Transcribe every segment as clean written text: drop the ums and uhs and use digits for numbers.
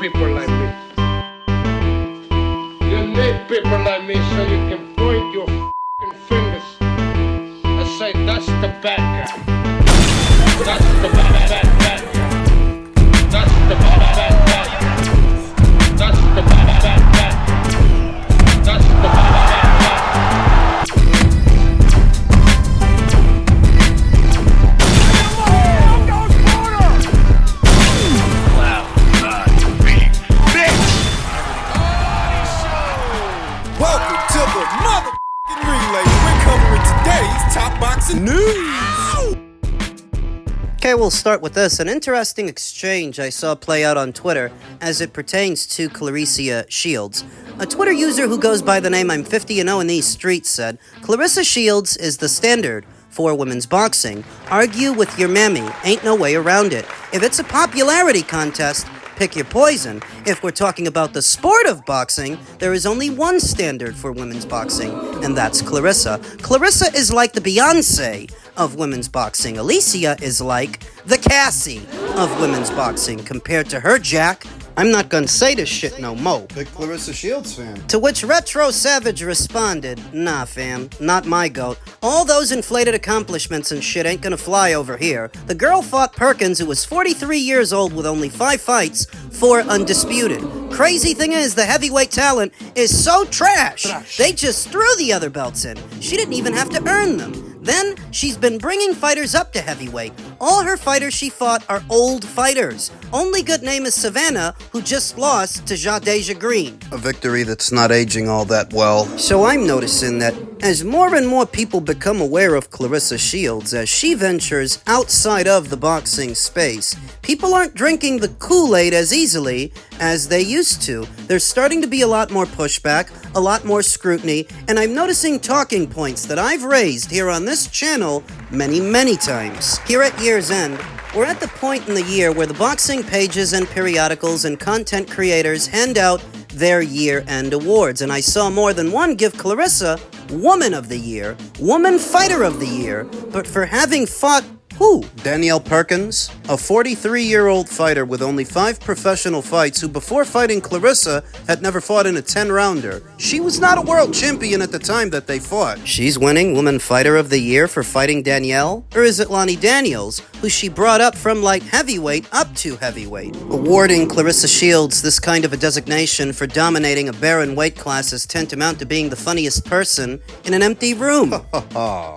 people like me. You need people like me so you can point your f***ing fingers and say, that's the bad guy. That's the bad guy. That's the bad guy. That's the bad guy. That's the bad guy. Okay, we'll start with this. An interesting exchange I saw play out on Twitter as it pertains to Clarissa Shields. A Twitter user who goes by the name I'm 50 and 0 in these streets said, Clarissa Shields is the standard for women's boxing. Argue with your mammy. Ain't no way around it. If it's a popularity contest, pick your poison. If we're talking about the sport of boxing, there is only one standard for women's boxing, and that's Clarissa. Clarissa is like the Beyonce of women's boxing. Alicia is like the Cassie of women's boxing. Compared to her, Jack, I'm not gonna say this shit no mo. Big Clarissa Shields fan. To which Retro Savage responded, nah fam, not my goat. All those inflated accomplishments and shit ain't gonna fly over here. The girl fought Perkins, who was 43 years old with only 5 fights, 4 undisputed. Crazy thing is, the heavyweight talent is so trash. They just threw the other belts in. She didn't even have to earn them. Then, she's been bringing fighters up to heavyweight. All her fighters she fought are old fighters. Only good name is Savannah, who just lost to Jadeja Green. A victory that's not aging all that well. So I'm noticing that as more and more people become aware of Clarissa Shields as she ventures outside of the boxing space, people aren't drinking the Kool-Aid as easily as they used to. There's starting to be a lot more pushback, a lot more scrutiny, and I'm noticing talking points that I've raised here on this channel many times. Here at year's end, we're at the point in the year where the boxing pages and periodicals and content creators hand out their year-end awards, and I saw more than one give Clarissa Woman of the Year, Woman Fighter of the Year, but for having fought who? Danielle Perkins, a 43-year-old fighter with only 5 professional fights who before fighting Clarissa had never fought in a 10-rounder. She was not a world champion at the time that they fought. She's winning Woman Fighter of the Year for fighting Danielle? Or is it Lonnie Daniels, who she brought up from light heavyweight up to heavyweight? Awarding Clarissa Shields this kind of a designation for dominating a barren weight class is tantamount to being the funniest person in an empty room.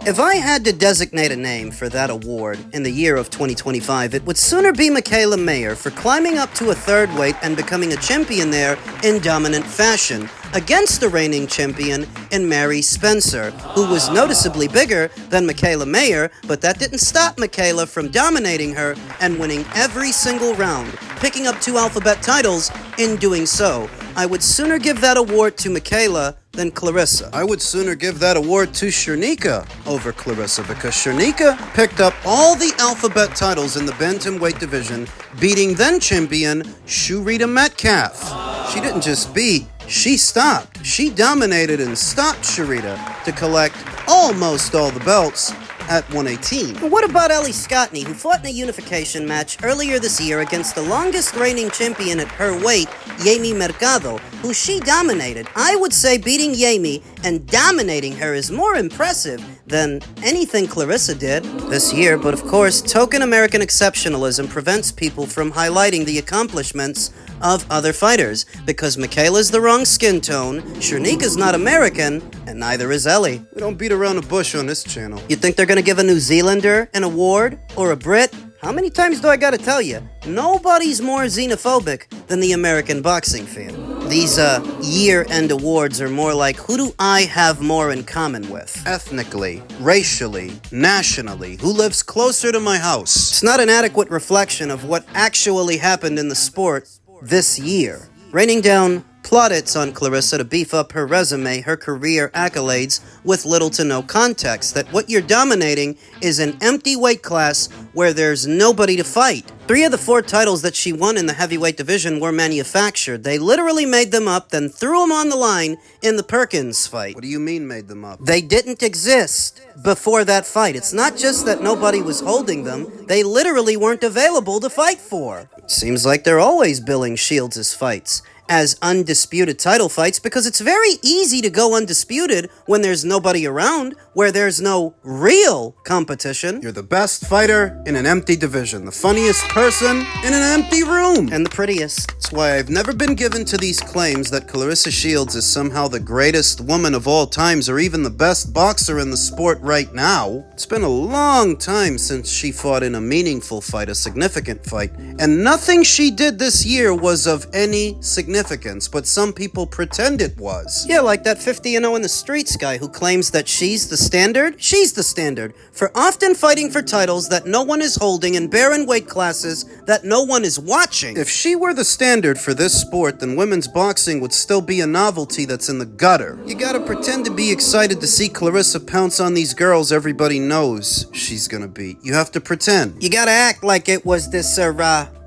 If I had to designate a name for that award in the year of 2025, it would sooner be Michaela Mayer for climbing up to a 3rd weight and becoming a champion there in dominant fashion, against the reigning champion in Mary Spencer, who was noticeably bigger than Michaela Mayer, but that didn't stop Michaela from dominating her and winning every single round, picking up 2 alphabet titles in doing so. I would sooner give that award to Michaela than Clarissa. I would sooner give that award to Shernika over Clarissa, because Shernika picked up all the alphabet titles in the bantamweight division, beating then champion Shurita Metcalf. She didn't just beat, she stopped. She dominated and stopped Shurita to collect almost all the belts at 118. What about Ellie Scottney, who fought in a unification match earlier this year against the longest reigning champion at her weight, Jamie Mercado, who she dominated? I would say beating Jamie and dominating her is more impressive than anything Clarissa did this year, but of course, token American exceptionalism prevents people from highlighting the accomplishments of other fighters, because Michaela's the wrong skin tone, Shernika's not American, and neither is Ellie. We don't beat around the bush on this channel. You think they're gonna give a New Zealander an award? Or a Brit? How many times do I gotta tell you? Nobody's more xenophobic than the American boxing fan. These year-end awards are more like, who do I have more in common with? Ethnically, racially, nationally, who lives closer to my house? It's not an adequate reflection of what actually happened in the sport this year. Raining down plaudits on Clarissa to beef up her resume, her career accolades, with little to no context, that what you're dominating is an empty weight class where there's nobody to fight. 3 of the 4 titles that she won in the heavyweight division were manufactured. They literally made them up, then threw them on the line in the Perkins fight. What do you mean made them up? They didn't exist before that fight. It's not just that nobody was holding them, they literally weren't available to fight for. Seems like they're always billing Shields' fights as undisputed title fights because it's very easy to go undisputed when there's nobody around, where there's no real competition. You're the best fighter in an empty division, the funniest person in an empty room, And the prettiest. That's why I've never been given to these claims that Clarissa Shields is somehow the greatest woman of all times or even the best boxer in the sport right now. It's been a long time since she fought in a meaningful fight, a significant fight, and nothing she did this year was of any significance, but some people pretend it was. Yeah, like that 50-0 in the streets guy who claims that she's the standard. She's the standard for often fighting for titles that no one is holding in barren weight classes that no one is watching. If she were the standard for this sport, then women's boxing would still be a novelty that's in the gutter. You gotta pretend to be excited to see Clarissa pounce on these girls everybody knows she's gonna beat. You have to pretend. You gotta act like it was this,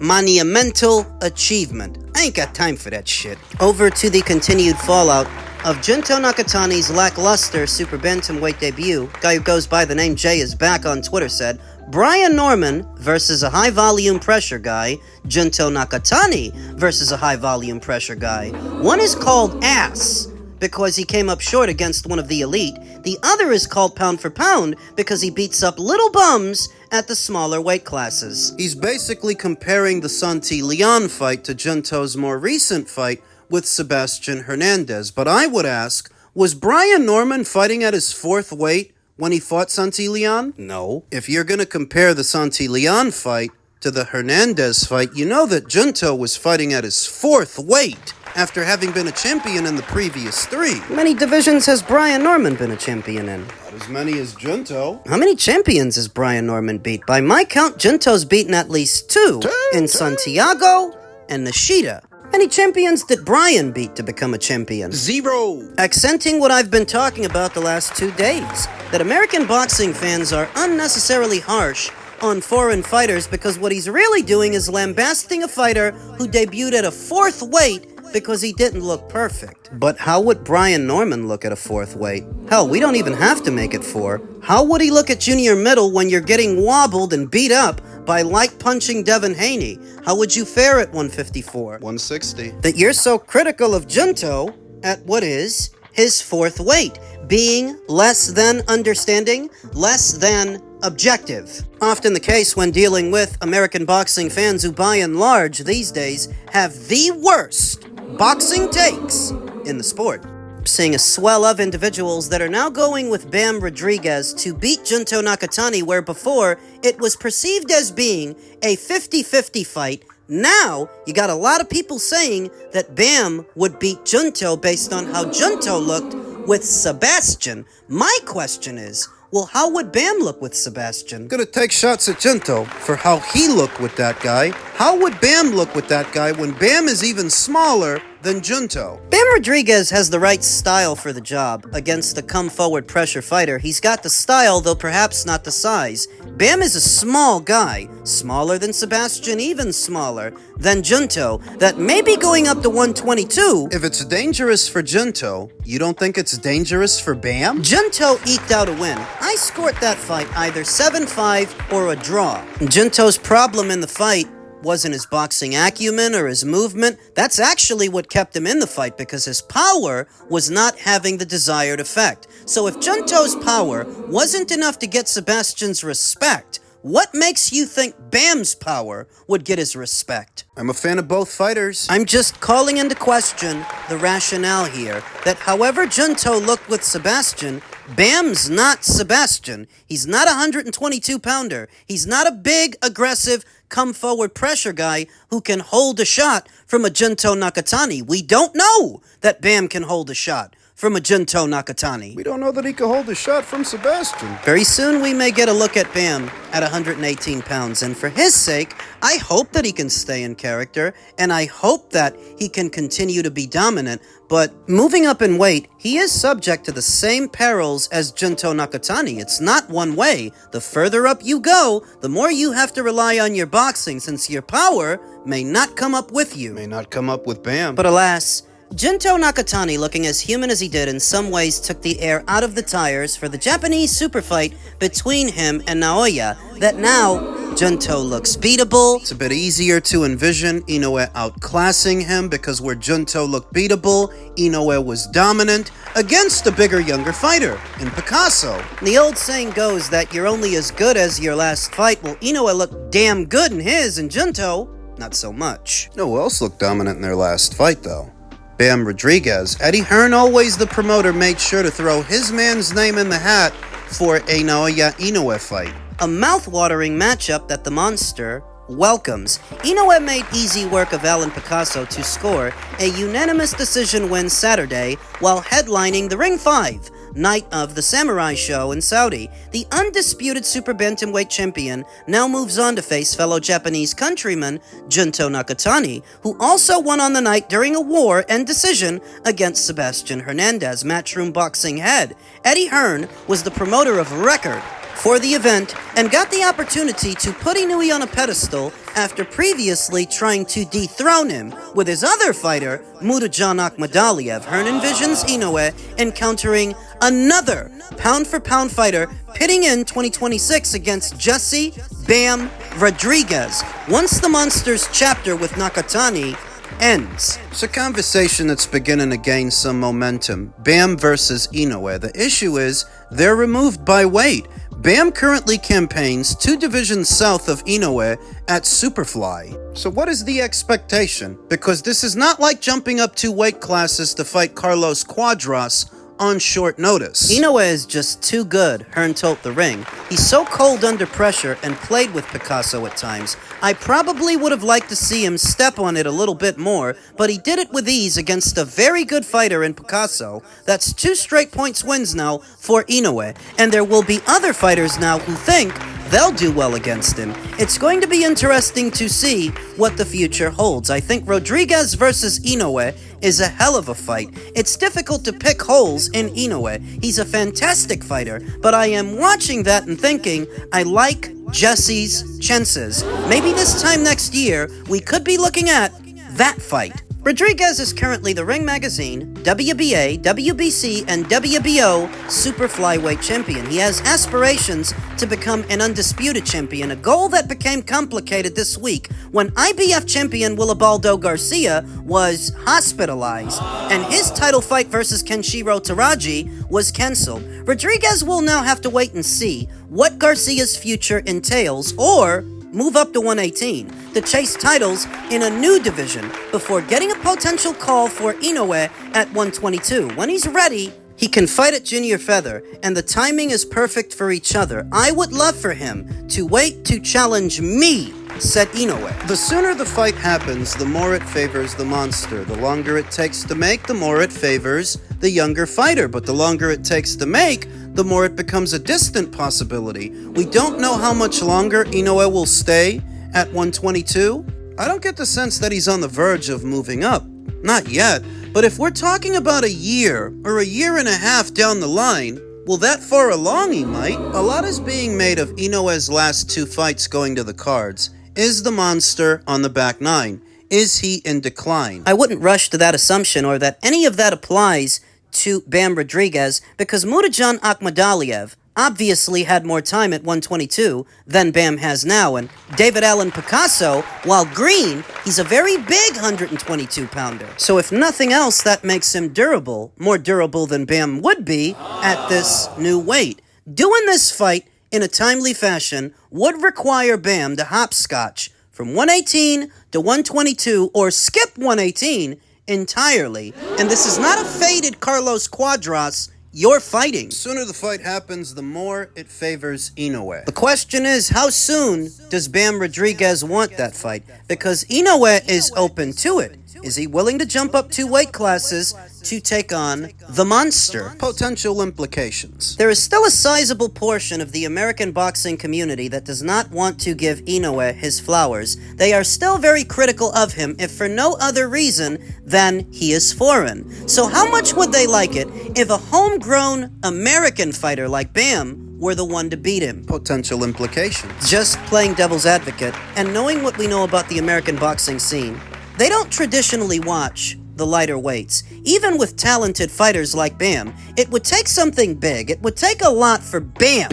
monumental achievement. I ain't got time for that shit. Over to the continued fallout of Junto Nakatani's lackluster super bantamweight debut. Guy who goes by the name Jay is back on Twitter said, Brian Norman versus a high-volume pressure guy, Junto Nakatani versus a high-volume pressure guy. One is called ass because he came up short against one of the elite. The other is called pound for pound because he beats up little bums at the smaller weight classes. He's basically comparing the Santi Leon fight to Junto's more recent fight with Sebastian Hernandez. But I would ask, was Brian Norman fighting at his fourth weight when he fought Santi Leon? No. If you're going to compare the Santi Leon fight to the Hernandez fight, you know that Junto was fighting at his fourth weight after having been a champion in the previous three. How many divisions has Brian Norman been a champion in? Not as many as Junto. How many champions has Brian Norman beat? By my count, Junto's beaten at least two in Santiago and Nishida. How many champions did Brian beat to become a champion? 0. Accenting what I've been talking about the last 2 days, that American boxing fans are unnecessarily harsh on foreign fighters because what he's really doing is lambasting a fighter who debuted at a fourth weight because he didn't look perfect. But how would Brian Norman look at a fourth weight? Hell, we don't even have to make it 4. How would he look at junior middle when you're getting wobbled and beat up by light punching Devin Haney? How would you fare at 154? 160. That you're so critical of Junto at what is his fourth weight, being less than understanding, less than objective. Often the case when dealing with American boxing fans who by and large these days have the worst boxing takes in the sport. Seeing a swell of individuals that are now going with Bam Rodriguez to beat Junto Nakatani, where before it was perceived as being a 50-50 fight. Now, you got a lot of people saying that Bam would beat Junto based on how Junto looked with Sebastian. My question is, well, how would Bam look with Sebastian? Gonna take shots at Junto for how he looked with that guy. How would Bam look with that guy when Bam is even smaller than Junto? Bam Rodriguez has the right style for the job. Against the come-forward pressure fighter, he's got the style, though perhaps not the size. Bam is a small guy, smaller than Sebastian, even smaller than Junto, that may be going up to 122. If it's dangerous for Junto, you don't think it's dangerous for Bam? Junto eked out a win. I scored that fight either 7-5 or a draw. Junto's problem in the fight wasn't his boxing acumen or his movement. That's actually what kept him in the fight because his power was not having the desired effect. So if Junto's power wasn't enough to get Sebastian's respect, what makes you think Bam's power would get his respect? I'm a fan of both fighters. I'm just calling into question the rationale here, that however Junto looked with Sebastian, Bam's not Sebastian. He's not a 122-pounder. He's not a big, aggressive, come-forward pressure guy who can hold a shot from a Junto Nakatani. We don't know that Bam can hold a shot from a Junto Nakatani. We don't know that he could hold a shot from Sebastian. Very soon we may get a look at Bam at 118 pounds, and for his sake, I hope that he can stay in character, and I hope that he can continue to be dominant, but moving up in weight, he is subject to the same perils as Junto Nakatani. It's not one way. The further up you go, the more you have to rely on your boxing, since your power may not come up with you. May not come up with Bam. But alas, Junto Nakatani, looking as human as he did, in some ways took the air out of the tires for the Japanese super fight between him and Naoya, that now Junto looks beatable. It's a bit easier to envision Inoue outclassing him because where Junto looked beatable, Inoue was dominant against a bigger, younger fighter in Picasso. The old saying goes that you're only as good as your last fight. Well, Inoue looked damn good in his, and Junto, not so much. No else looked dominant in their last fight, though. Bam Rodriguez. Eddie Hearn, always the promoter, made sure to throw his man's name in the hat for a Naoya Inoue fight. A mouth-watering matchup that the Monster welcomes. Inoue made easy work of Alan Picasso to score a unanimous decision win Saturday while headlining the Ring 5 night of the Samurai Show in Saudi. The undisputed super bantamweight champion now moves on to face fellow Japanese countryman Junto Nakatani, who also won on the night during a war and decision against Sebastian Hernandez. Matchroom Boxing head Eddie Hearn was the promoter of record for the event and got the opportunity to put Inoue on a pedestal after previously trying to dethrone him with his other fighter, Murodjan Akhmadaliev. Hearn envisions Inoue encountering another pound-for-pound fighter pitting in 2026 against Jesse Bam Rodriguez once the Monster's chapter with Nakatani ends. It's a conversation that's beginning to gain some momentum. Bam versus Inoue. The issue is they're removed by weight. Bam currently campaigns 2 divisions south of Inoue at Superfly. So what is the expectation? Because this is not like jumping up 2 weight classes to fight Carlos Cuadras on short notice. Inoue is just too good, Hearn told The Ring. He's so cold under pressure and played with Picasso at times. I probably would have liked to see him step on it a little bit more, but he did it with ease against a very good fighter in Picasso. That's 2 straight points wins now for Inoue, and there will be other fighters now who think they'll do well against him. It's going to be interesting to see what the future holds. I think Rodriguez versus Inoue is a hell of a fight. It's difficult to pick holes in Inoue. He's a fantastic fighter, but I am watching that and thinking, I like Jesse's chances. Maybe this time next year, we could be looking at that fight. Rodriguez is currently the Ring Magazine, WBA, WBC, and WBO Super Flyweight Champion. He has aspirations to become an undisputed champion, a goal that became complicated this week when IBF champion Willibaldo Garcia was hospitalized, and his title fight versus Kenshiro Taraji was canceled. Rodriguez will now have to wait and see what Garcia's future entails, or move up to 118 to chase titles in a new division before getting a potential call for Inoue at 122. When he's ready, he can fight at junior feather, and the timing is perfect for each other. I would love for him to wait to challenge me, said Inoue. The sooner the fight happens, the more it favors the Monster. The longer it takes to make, the more it favors the younger fighter. But the longer it takes to make, the more it becomes a distant possibility. We don't know how much longer Inoue will stay at 122. I don't get the sense that he's on the verge of moving up. Not yet. But if we're talking about a year or a year and a half down the line, well, that far along he might. A lot is being made of Inoue's last 2 fights going to the cards. Is the Monster on the back 9? Is he in decline? I wouldn't rush to that assumption or that any of that applies to Bam Rodriguez, because Murodjan Akhmadaliev obviously had more time at 122 than Bam has now, and David Allen Picasso, while green, he's a very big 122-pounder. So if nothing else, that makes him durable, more durable than Bam would be at this new weight. Doing this fight in a timely fashion would require Bam to hopscotch from 118 to 122 or skip 118 entirely. And this is not a faded Carlos Cuadras you're fighting. The sooner the fight happens, the more it favors Inoue. The question is, how soon does Bam Rodriguez want that fight? Because Inoue is open to it. Is he willing to jump up 2 weight classes to take on the Monster? Potential implications. There is still a sizable portion of the American boxing community that does not want to give Inoue his flowers. They are still very critical of him, if for no other reason than he is foreign. So how much would they like it if a homegrown American fighter like Bam were the one to beat him? Potential implications. Just playing devil's advocate, and knowing what we know about the American boxing scene, they don't traditionally watch the lighter weights. Even with talented fighters like Bam, it would take something big. It would take a lot for Bam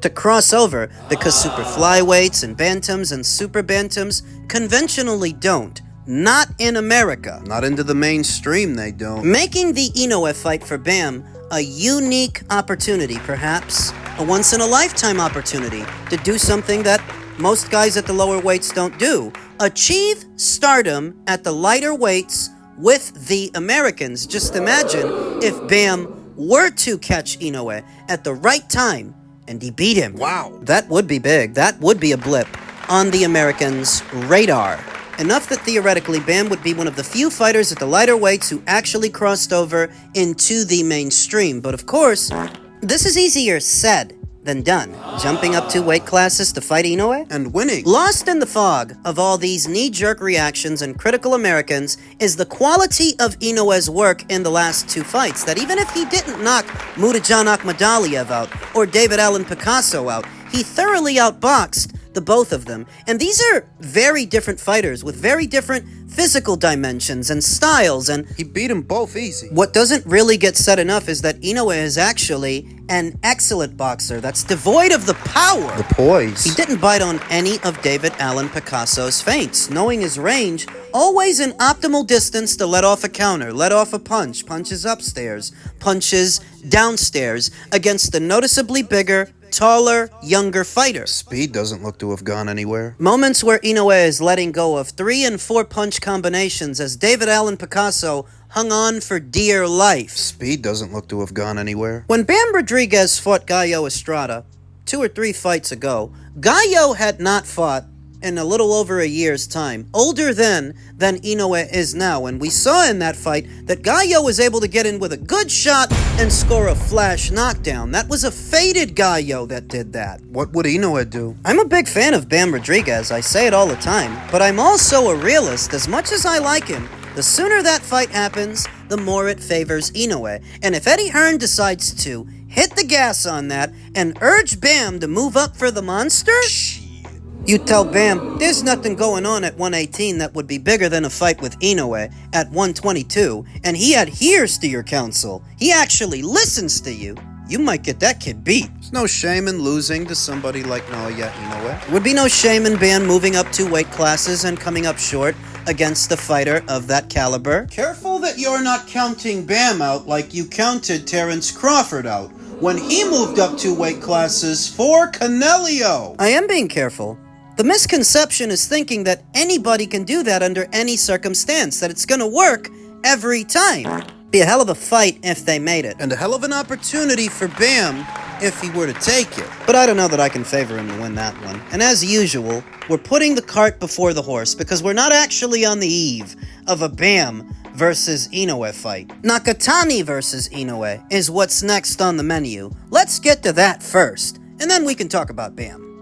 to cross over because super flyweights and bantams and super bantams conventionally don't. Not in America. Not into the mainstream, they don't. Making the Inoue fight for Bam a unique opportunity, perhaps. A once-in-a-lifetime opportunity to do something that most guys at the lower weights don't do. Achieve stardom at the lighter weights with the Americans. Just imagine if Bam were to catch Inoue at the right time and he beat him. Wow. That would be big. That would be a blip on the Americans' radar. Enough that theoretically Bam would be one of the few fighters at the lighter weights who actually crossed over into the mainstream. But of course, this is easier said than done. Jumping up 2 weight classes to fight Inoue? And winning. Lost in the fog of all these knee-jerk reactions and critical Americans is the quality of Inoue's work in the last 2 fights, that even if he didn't knock Muradjan Akhmadaliev out or David Allen Picasso out, he thoroughly outboxed the both of them. And these are very different fighters with very different physical dimensions and styles, and he beat them both easy. What doesn't really get said enough is that Inoue is actually an excellent boxer that's devoid of the power. The poise. He didn't bite on any of David Allen Picasso's feints, knowing his range, always an optimal distance to let off a counter, let off a punch, punches upstairs, punches downstairs, against the noticeably bigger, taller, younger fighter. Speed doesn't look to have gone anywhere. Moments where Inoue is letting go of 3 and 4 punch combinations as David Allen Picasso hung on for dear life. Speed doesn't look to have gone anywhere. When Bam Rodriguez fought Gallo Estrada 2 or 3 fights ago, Gallo had not fought in a little over a year's time, older then than Inoue is now, and we saw in that fight that Gallo was able to get in with a good shot and score a flash knockdown. That was a faded Gallo that did that. What would Inoue do? I'm a big fan of Bam Rodriguez, I say it all the time, but I'm also a realist. As much as I like him, the sooner that fight happens, the more it favors Inoue. And if Eddie Hearn decides to hit the gas on that and urge Bam to move up for the monster, you tell Bam, there's nothing going on at 118 that would be bigger than a fight with Inoue at 122, and he adheres to your counsel. He actually listens to you. You might get that kid beat. There's no shame in losing to somebody like Naoya Inoue. Would be no shame in Bam moving up 2 weight classes and coming up short against a fighter of that caliber. Careful that you're not counting Bam out like you counted Terence Crawford out when he moved up 2 weight classes for Canelio. I am being careful. The misconception is thinking that anybody can do that under any circumstance, that it's gonna work every time. Be a hell of a fight if they made it. And a hell of an opportunity for Bam if he were to take it. But I don't know that I can favor him to win that one. And as usual, we're putting the cart before the horse because we're not actually on the eve of a Bam versus Inoue fight. Nakatani versus Inoue is what's next on the menu. Let's get to that first, and then we can talk about Bam.